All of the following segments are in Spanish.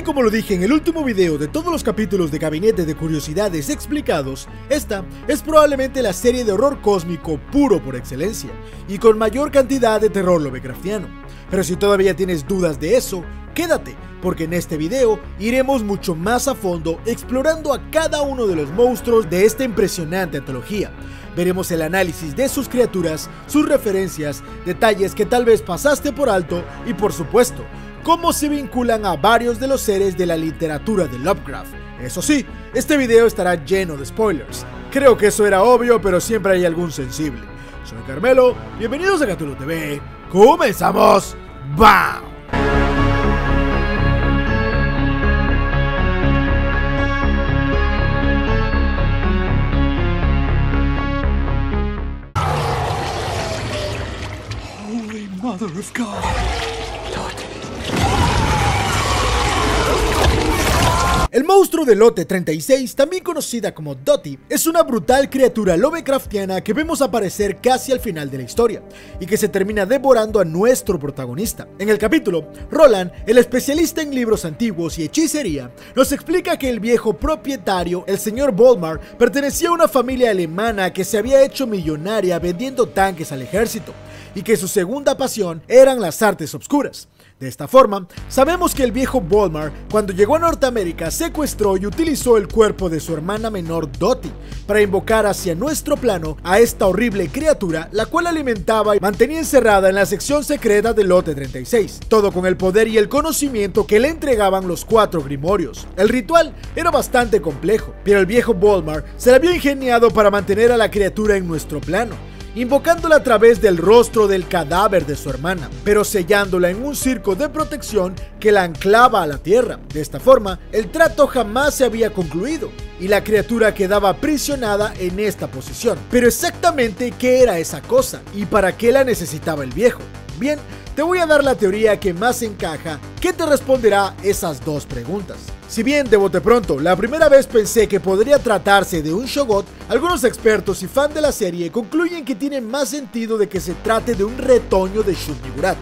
como lo dije en el último video de todos los capítulos de Gabinete de Curiosidades Explicados, esta es probablemente la serie de horror cósmico puro por excelencia, y con mayor cantidad de terror lovecraftiano. Pero si todavía tienes dudas de eso, quédate, porque en este video iremos mucho más a fondo explorando a cada uno de los monstruos de esta impresionante antología. Veremos el análisis de sus criaturas, sus referencias, detalles que tal vez pasaste por alto y por supuesto, cómo se vinculan a varios de los seres de la literatura de Lovecraft. Eso sí, este video estará lleno de spoilers. Creo que eso era obvio, pero siempre hay algún sensible. Soy Carmelo, bienvenidos a Cthulhu TV. ¡Comenzamos! ¡Bam! Holy Mother of God. El monstruo de lote 36, también conocida como Dottie, es una brutal criatura lovecraftiana que vemos aparecer casi al final de la historia, y que se termina devorando a nuestro protagonista. En el capítulo, Roland, el especialista en libros antiguos y hechicería, nos explica que el viejo propietario, el señor Volmar, pertenecía a una familia alemana que se había hecho millonaria vendiendo tanques al ejército, y que su segunda pasión eran las artes obscuras. De esta forma, sabemos que el viejo Volmar, cuando llegó a Norteamérica, secuestró y utilizó el cuerpo de su hermana menor Dottie para invocar hacia nuestro plano a esta horrible criatura, la cual alimentaba y mantenía encerrada en la sección secreta del lote 36, todo con el poder y el conocimiento que le entregaban los 4 grimorios. El ritual era bastante complejo, pero el viejo Volmar se le había ingeniado para mantener a la criatura en nuestro plano, invocándola a través del rostro del cadáver de su hermana, pero sellándola en un circo de protección que la anclaba a la tierra. De esta forma, el trato jamás se había concluido, y la criatura quedaba aprisionada en esta posición. Pero exactamente, ¿qué era esa cosa? ¿Y para qué la necesitaba el viejo? Bien, te voy a dar la teoría que más encaja, que te responderá esas dos preguntas. Si bien de bote pronto la primera vez pensé que podría tratarse de un Shoggoth, algunos expertos y fans de la serie concluyen que tiene más sentido de que se trate de un retoño de Shub-Niggurath.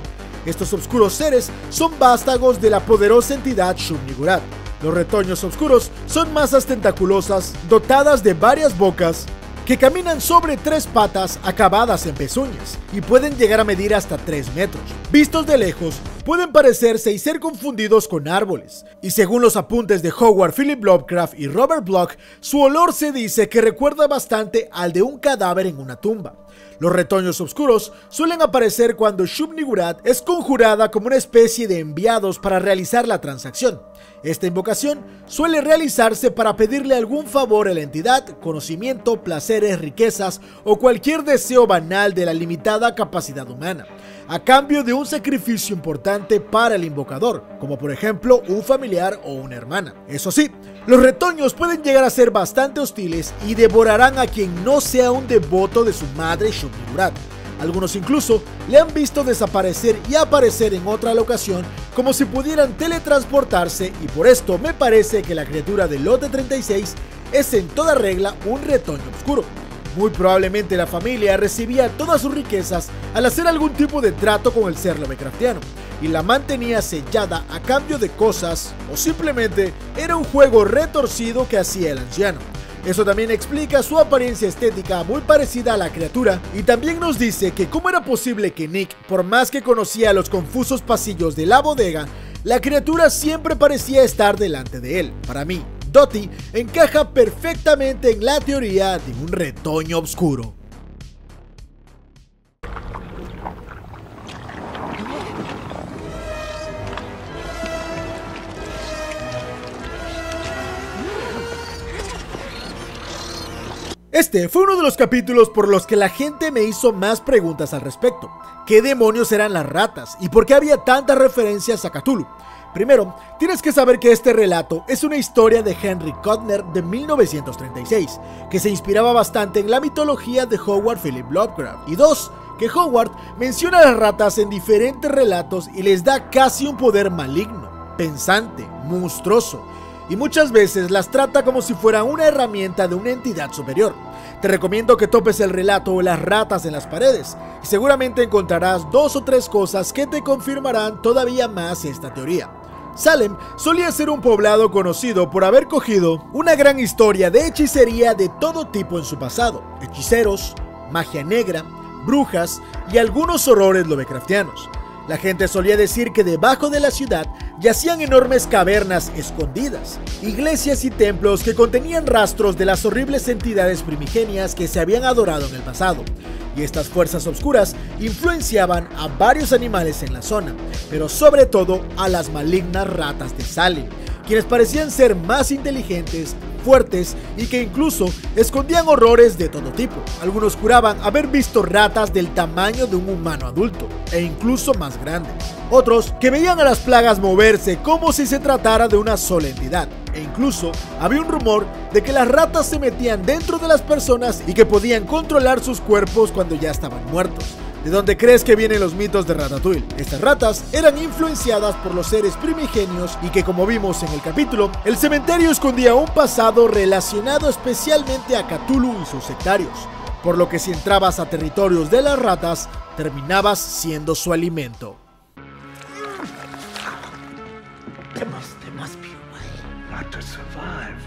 Estos oscuros seres son vástagos de la poderosa entidad Shub-Niggurath. Los retoños oscuros son masas tentaculosas dotadas de varias bocas que caminan sobre 3 patas acabadas en pezuñas y pueden llegar a medir hasta 3 metros. Vistos de lejos, pueden parecerse y ser confundidos con árboles, y según los apuntes de Howard Philip Lovecraft y Robert Bloch, su olor se dice que recuerda bastante al de un cadáver en una tumba. Los retoños oscuros suelen aparecer cuando Shub-Niggurath es conjurada como una especie de enviados para realizar la transacción. Esta invocación suele realizarse para pedirle algún favor a la entidad, conocimiento, placeres, riquezas o cualquier deseo banal de la limitada capacidad humana, a cambio de un sacrificio importante para el invocador, como por ejemplo un familiar o una hermana. Eso sí, los retoños pueden llegar a ser bastante hostiles y devorarán a quien no sea un devoto de su madre Shub-Niggurath. Algunos incluso le han visto desaparecer y aparecer en otra locación como si pudieran teletransportarse, y por esto me parece que la criatura del lote 36 es en toda regla un retoño oscuro. Muy probablemente la familia recibía todas sus riquezas al hacer algún tipo de trato con el ser lovecraftiano y la mantenía sellada a cambio de cosas, o simplemente era un juego retorcido que hacía el anciano. Eso también explica su apariencia estética muy parecida a la criatura, y también nos dice que cómo era posible que Nick, por más que conocía los confusos pasillos de la bodega, la criatura siempre parecía estar delante de él. Para mí, Dottie encaja perfectamente en la teoría de un retoño oscuro. Este fue uno de los capítulos por los que la gente me hizo más preguntas al respecto. ¿Qué demonios eran las ratas? ¿Y por qué había tantas referencias a Cthulhu? Primero, tienes que saber que este relato es una historia de Henry Cutner de 1936, que se inspiraba bastante en la mitología de Howard Philip Lovecraft. Y dos, que Howard menciona a las ratas en diferentes relatos y les da casi un poder maligno, pensante, monstruoso, y muchas veces las trata como si fuera una herramienta de una entidad superior. Te recomiendo que topes el relato o las ratas en las paredes, y seguramente encontrarás 2 o 3 cosas que te confirmarán todavía más esta teoría. Salem solía ser un poblado conocido por haber cogido una gran historia de hechicería de todo tipo en su pasado: hechiceros, magia negra, brujas y algunos horrores lovecraftianos. La gente solía decir que debajo de la ciudad yacían enormes cavernas escondidas, iglesias y templos que contenían rastros de las horribles entidades primigenias que se habían adorado en el pasado. Y estas fuerzas oscuras influenciaban a varios animales en la zona, pero sobre todo a las malignas ratas de Salem, quienes parecían ser más inteligentes, fuertes y que incluso escondían horrores de todo tipo. Algunos juraban haber visto ratas del tamaño de un humano adulto e incluso más grandes. Otros que veían a las plagas moverse como si se tratara de una sola entidad. E incluso había un rumor de que las ratas se metían dentro de las personas y que podían controlar sus cuerpos cuando ya estaban muertos. ¿De dónde crees que vienen los mitos de Ratatouille? Estas ratas eran influenciadas por los seres primigenios y que, como vimos en el capítulo, el cementerio escondía un pasado relacionado especialmente a Cthulhu y sus sectarios, por lo que si entrabas a territorios de las ratas, terminabas siendo su alimento. There must be a way not to survive.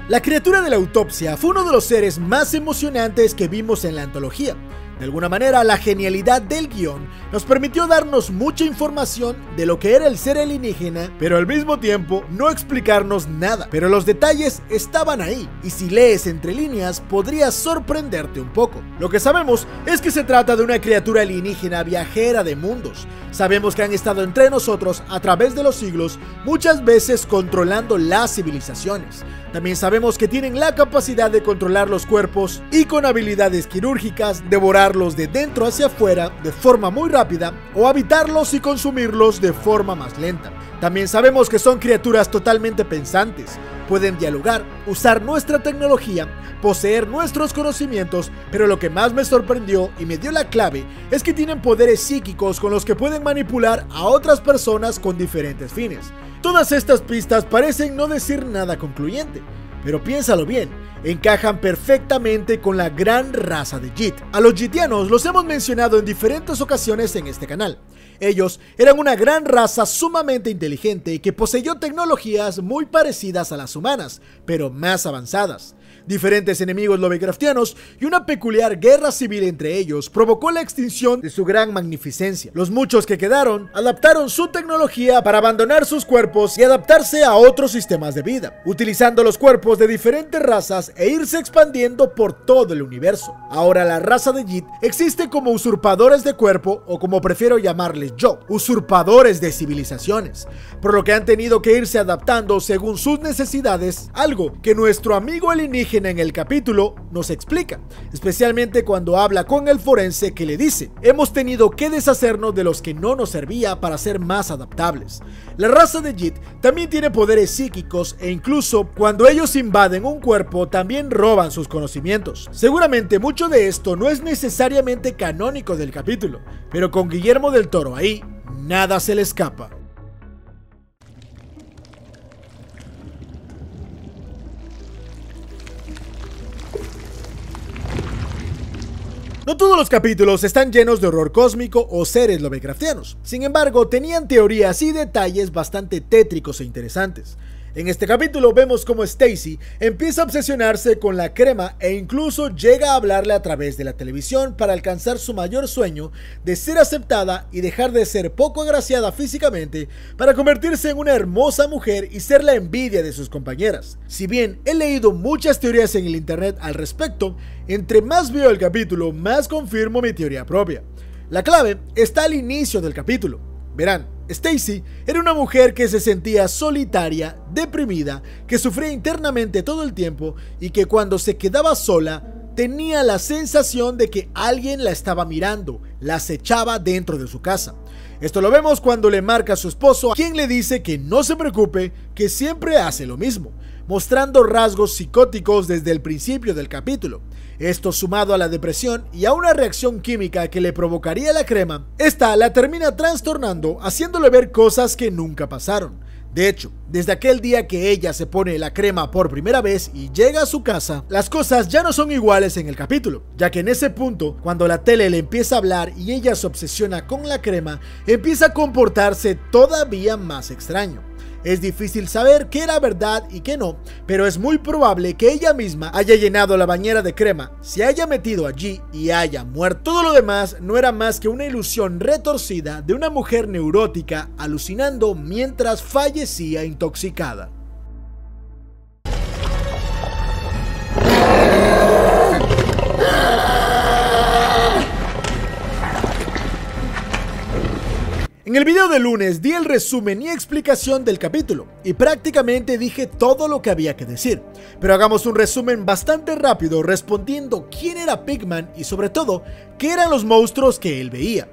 La criatura de la autopsia fue uno de los seres más emocionantes que vimos en la antología. De alguna manera, la genialidad del guión nos permitió darnos mucha información de lo que era el ser alienígena, pero al mismo tiempo no explicarnos nada. Pero los detalles estaban ahí, y si lees entre líneas podrías sorprenderte un poco. Lo que sabemos es que se trata de una criatura alienígena viajera de mundos. Sabemos que han estado entre nosotros a través de los siglos, muchas veces controlando las civilizaciones. También sabemos que tienen la capacidad de controlar los cuerpos y con habilidades quirúrgicas devorarlos de dentro hacia afuera de forma muy rápida o habitarlos y consumirlos de forma más lenta. También sabemos que son criaturas totalmente pensantes, pueden dialogar, usar nuestra tecnología, poseer nuestros conocimientos, pero lo que más me sorprendió y me dio la clave es que tienen poderes psíquicos con los que pueden manipular a otras personas con diferentes fines. Todas estas pistas parecen no decir nada concluyente, pero piénsalo bien, encajan perfectamente con la gran raza de Jit. A los Jitianos los hemos mencionado en diferentes ocasiones en este canal. Ellos eran una gran raza sumamente inteligente que poseyó tecnologías muy parecidas a las humanas, pero más avanzadas. Diferentes enemigos lovecraftianos y una peculiar guerra civil entre ellos provocó la extinción de su gran magnificencia. Los muchos que quedaron adaptaron su tecnología para abandonar sus cuerpos y adaptarse a otros sistemas de vida, utilizando los cuerpos de diferentes razas e irse expandiendo por todo el universo. Ahora la raza de Jit existe como usurpadores de cuerpo, o como prefiero llamarles yo, usurpadores de civilizaciones, por lo que han tenido que irse adaptando según sus necesidades, algo que nuestro amigo alienígena en el capítulo nos explica, especialmente cuando habla con el forense que le dice: hemos tenido que deshacernos de los que no nos servía para ser más adaptables. La raza de Jit también tiene poderes psíquicos e incluso cuando ellos invaden un cuerpo también roban sus conocimientos. Seguramente mucho de esto no es necesariamente canónico del capítulo, pero con Guillermo del Toro ahí, nada se le escapa. No todos los capítulos están llenos de horror cósmico o seres lovecraftianos, sin embargo tenían teorías y detalles bastante tétricos e interesantes. En este capítulo vemos cómo Stacy empieza a obsesionarse con la crema e incluso llega a hablarle a través de la televisión para alcanzar su mayor sueño de ser aceptada y dejar de ser poco agraciada físicamente para convertirse en una hermosa mujer y ser la envidia de sus compañeras. Si bien he leído muchas teorías en el internet al respecto, entre más veo el capítulo, más confirmo mi teoría propia. La clave está al inicio del capítulo. Verán, Stacy era una mujer que se sentía solitaria, deprimida, que sufría internamente todo el tiempo y que cuando se quedaba sola tenía la sensación de que alguien la estaba mirando, la acechaba dentro de su casa. Esto lo vemos cuando le marca a su esposo, quien le dice que no se preocupe, que siempre hace lo mismo, mostrando rasgos psicóticos desde el principio del capítulo. Esto sumado a la depresión y a una reacción química que le provocaría la crema, esta la termina trastornando, haciéndole ver cosas que nunca pasaron. De hecho, desde aquel día que ella se pone la crema por primera vez y llega a su casa, las cosas ya no son iguales en el capítulo, ya que en ese punto, cuando la tele le empieza a hablar y ella se obsesiona con la crema, empieza a comportarse todavía más extraño. Es difícil saber qué era verdad y qué no, pero es muy probable que ella misma haya llenado la bañera de crema, se haya metido allí y haya muerto. Todo lo demás no era más que una ilusión retorcida de una mujer neurótica alucinando mientras fallecía intoxicada. En el video de lunes di el resumen y explicación del capítulo y prácticamente dije todo lo que había que decir, pero hagamos un resumen bastante rápido respondiendo quién era Pigman y sobre todo qué eran los monstruos que él veía.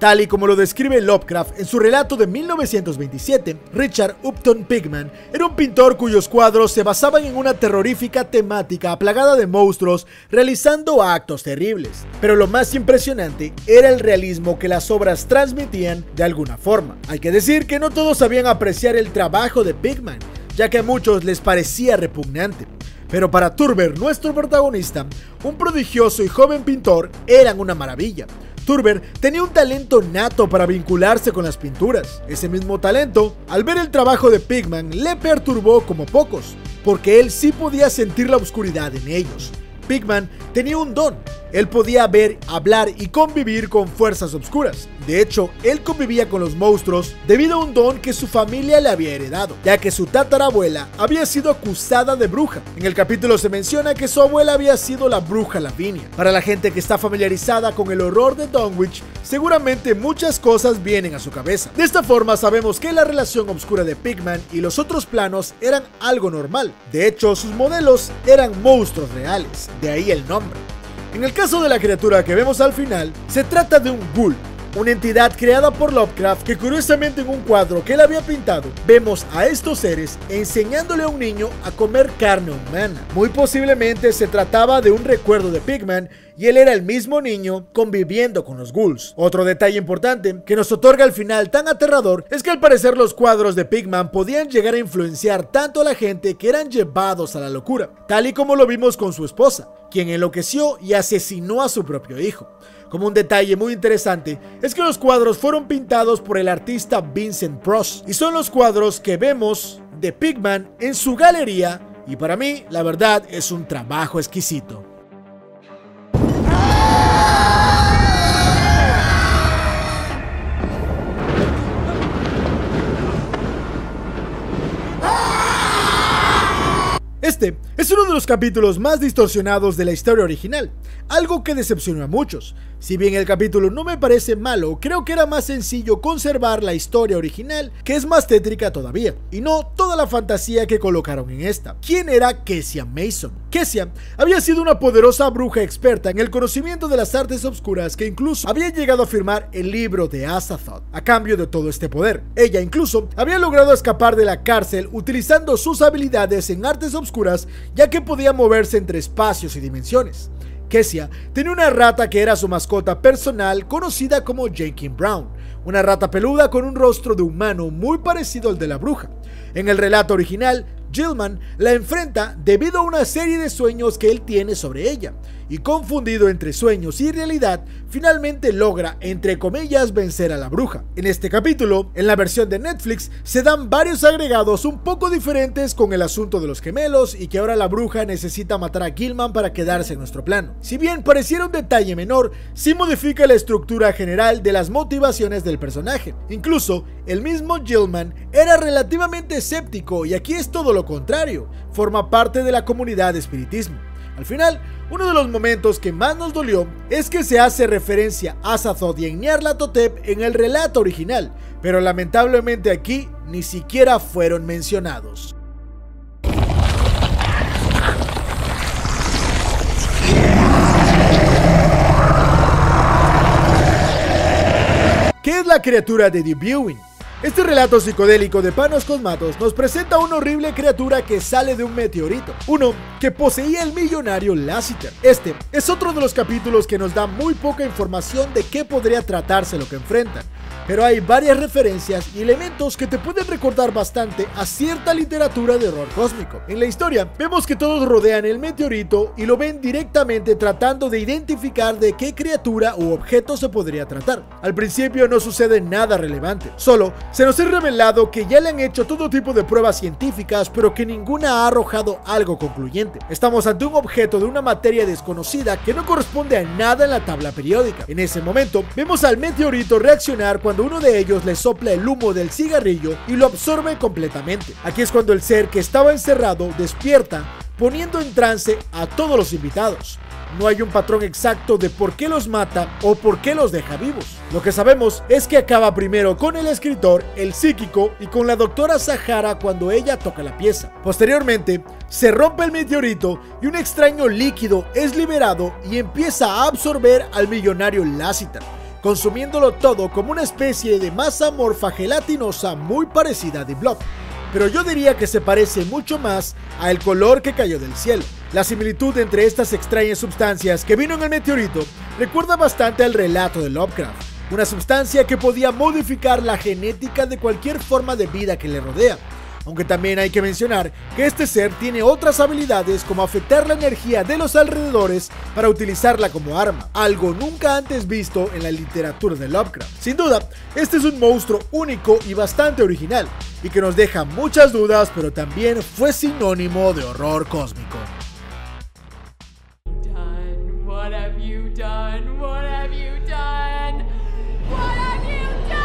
Tal y como lo describe Lovecraft en su relato de 1927, Richard Upton Pigman era un pintor cuyos cuadros se basaban en una terrorífica temática plagada de monstruos realizando actos terribles. Pero lo más impresionante era el realismo que las obras transmitían de alguna forma. Hay que decir que no todos sabían apreciar el trabajo de Pigman, ya que a muchos les parecía repugnante. Pero para Thurber, nuestro protagonista, un prodigioso y joven pintor eran una maravilla. Thurber tenía un talento nato para vincularse con las pinturas. Ese mismo talento, al ver el trabajo de Pigman, le perturbó como pocos, porque él sí podía sentir la oscuridad en ellos. Pigman tenía un don. Él podía ver, hablar y convivir con fuerzas oscuras. De hecho, él convivía con los monstruos debido a un don que su familia le había heredado, ya que su tatarabuela había sido acusada de bruja. En el capítulo se menciona que su abuela había sido la bruja Lavinia. Para la gente que está familiarizada con el horror de Dunwich, seguramente muchas cosas vienen a su cabeza. De esta forma sabemos que la relación oscura de Pigman y los otros planos eran algo normal. De hecho, sus modelos eran monstruos reales, de ahí el nombre. En el caso de la criatura que vemos al final, se trata de un ghoul, una entidad creada por Lovecraft que curiosamente en un cuadro que él había pintado, vemos a estos seres enseñándole a un niño a comer carne humana. Muy posiblemente se trataba de un recuerdo de Pigman y él era el mismo niño conviviendo con los ghouls. Otro detalle importante que nos otorga el final tan aterrador es que al parecer los cuadros de Pigman podían llegar a influenciar tanto a la gente que eran llevados a la locura, tal y como lo vimos con su esposa, quien enloqueció y asesinó a su propio hijo. Como un detalle muy interesante es que los cuadros fueron pintados por el artista Vincent Pross y son los cuadros que vemos de Pigman en su galería y para mí la verdad es un trabajo exquisito. Este es uno de los capítulos más distorsionados de la historia original, algo que decepcionó a muchos. Si bien el capítulo no me parece malo, creo que era más sencillo conservar la historia original, que es más tétrica todavía, y no toda la fantasía que colocaron en esta. ¿Quién era Kezia Mason? Kezia había sido una poderosa bruja experta en el conocimiento de las artes oscuras que incluso había llegado a firmar el libro de Azathoth a cambio de todo este poder. Ella incluso había logrado escapar de la cárcel utilizando sus habilidades en artes oscuras, ya que podía moverse entre espacios y dimensiones. Kezia tenía una rata que era su mascota personal conocida como Jenkins Brown, una rata peluda con un rostro de humano muy parecido al de la bruja. En el relato original, Gilman la enfrenta debido a una serie de sueños que él tiene sobre ella, y confundido entre sueños y realidad, finalmente logra, entre comillas, vencer a la bruja. En este capítulo, en la versión de Netflix, se dan varios agregados un poco diferentes con el asunto de los gemelos y que ahora la bruja necesita matar a Gilman para quedarse en nuestro plano. Si bien pareciera un detalle menor, sí modifica la estructura general de las motivaciones del personaje. Incluso, el mismo Gilman era relativamente escéptico y aquí es todo lo contrario, forma parte de la comunidad de espiritismo. Al final, uno de los momentos que más nos dolió es que se hace referencia a Azathoth y a Nyarlathotep en el relato original, pero lamentablemente aquí ni siquiera fueron mencionados. ¿Qué es la criatura de The Viewing? Este relato psicodélico de Panos Cosmatos nos presenta una horrible criatura que sale de un meteorito, uno que poseía el millonario Lassiter. Este es otro de los capítulos que nos da muy poca información de qué podría tratarse lo que enfrentan, pero hay varias referencias y elementos que te pueden recordar bastante a cierta literatura de horror cósmico. En la historia, vemos que todos rodean el meteorito y lo ven directamente tratando de identificar de qué criatura u objeto se podría tratar. Al principio no sucede nada relevante, solo se nos es revelado que ya le han hecho todo tipo de pruebas científicas, pero que ninguna ha arrojado algo concluyente. Estamos ante un objeto de una materia desconocida que no corresponde a nada en la tabla periódica. En ese momento, vemos al meteorito reaccionar cuando uno de ellos le sopla el humo del cigarrillo y lo absorbe completamente. Aquí es cuando el ser que estaba encerrado despierta, poniendo en trance a todos los invitados. No hay un patrón exacto de por qué los mata o por qué los deja vivos. Lo que sabemos es que acaba primero con el escritor, el psíquico y con la doctora Sahara cuando ella toca la pieza. Posteriormente, se rompe el meteorito y un extraño líquido es liberado y empieza a absorber al millonario Lassiter, consumiéndolo todo como una especie de masa amorfa gelatinosa muy parecida a The Blob. Pero yo diría que se parece mucho más al color que cayó del cielo. La similitud entre estas extrañas sustancias que vino en el meteorito recuerda bastante al relato de Lovecraft, una sustancia que podía modificar la genética de cualquier forma de vida que le rodea. Aunque también hay que mencionar que este ser tiene otras habilidades como afectar la energía de los alrededores para utilizarla como arma, algo nunca antes visto en la literatura de Lovecraft. Sin duda, este es un monstruo único y bastante original, y que nos deja muchas dudas, pero también fue sinónimo de horror cósmico. What have you done? What have you done? What have you done?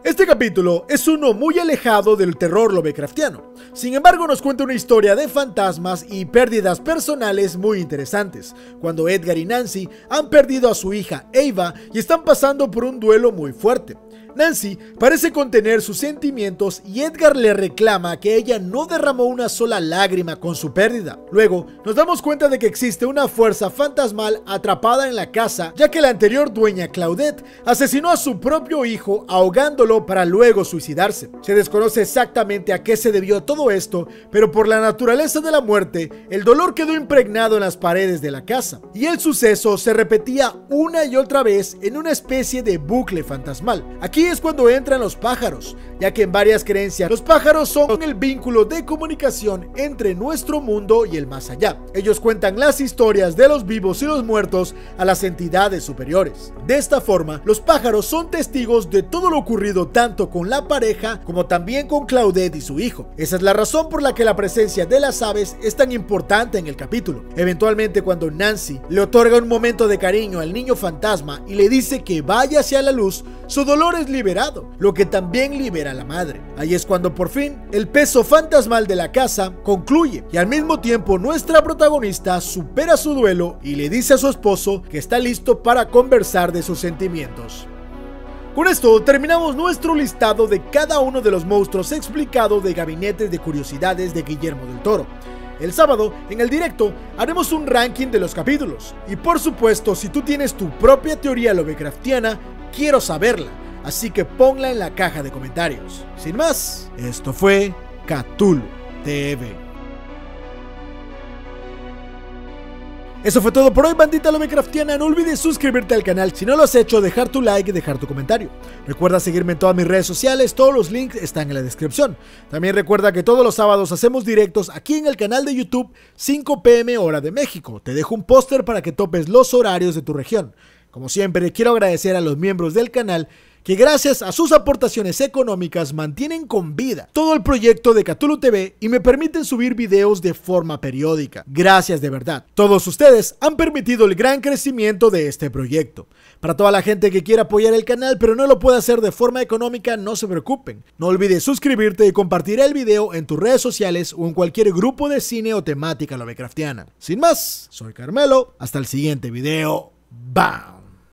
Este capítulo es uno muy alejado del terror lovecraftiano. Sin embargo, nos cuenta una historia de fantasmas y pérdidas personales muy interesantes, cuando Edgar y Nancy han perdido a su hija Ava y están pasando por un duelo muy fuerte. Nancy parece contener sus sentimientos y Edgar le reclama que ella no derramó una sola lágrima con su pérdida. Luego nos damos cuenta de que existe una fuerza fantasmal atrapada en la casa, ya que la anterior dueña Claudette asesinó a su propio hijo ahogándolo para luego suicidarse. Se desconoce exactamente a qué se debió todo esto, pero por la naturaleza de la muerte, el dolor quedó impregnado en las paredes de la casa, y el suceso se repetía una y otra vez en una especie de bucle fantasmal. Aquí es cuando entran los pájaros, ya que en varias creencias los pájaros son el vínculo de comunicación entre nuestro mundo y el más allá. Ellos cuentan las historias de los vivos y los muertos a las entidades superiores. De esta forma, los pájaros son testigos de todo lo ocurrido tanto con la pareja como también con Claudette y su hijo. Esa es la razón por la que la presencia de las aves es tan importante en el capítulo. Eventualmente, cuando Nancy le otorga un momento de cariño al niño fantasma y le dice que vaya hacia la luz, su dolor es liberado, lo que también libera a la madre. Ahí es cuando por fin el peso fantasmal de la casa concluye y al mismo tiempo nuestra protagonista supera su duelo y le dice a su esposo que está listo para conversar de sus sentimientos. Con esto terminamos nuestro listado de cada uno de los monstruos explicado de Gabinetes de Curiosidades de Guillermo del Toro. El sábado, en el directo, haremos un ranking de los capítulos. Y por supuesto, si tú tienes tu propia teoría lovecraftiana, quiero saberla. Así que ponla en la caja de comentarios. Sin más, esto fue Cthulhu TV. Eso fue todo por hoy, bandita lovecraftiana. No olvides suscribirte al canal si no lo has hecho, dejar tu like y dejar tu comentario. Recuerda seguirme en todas mis redes sociales, todos los links están en la descripción. También recuerda que todos los sábados hacemos directos aquí en el canal de YouTube, 5 p.m. hora de México. Te dejo un póster para que topes los horarios de tu región. Como siempre, quiero agradecer a los miembros del canal que gracias a sus aportaciones económicas mantienen con vida todo el proyecto de Cthulhu TV y me permiten subir videos de forma periódica. Gracias de verdad. Todos ustedes han permitido el gran crecimiento de este proyecto. Para toda la gente que quiera apoyar el canal pero no lo puede hacer de forma económica, no se preocupen. No olvides suscribirte y compartir el video en tus redes sociales o en cualquier grupo de cine o temática lovecraftiana. Sin más, soy Carmelo. Hasta el siguiente video. ¡Bam!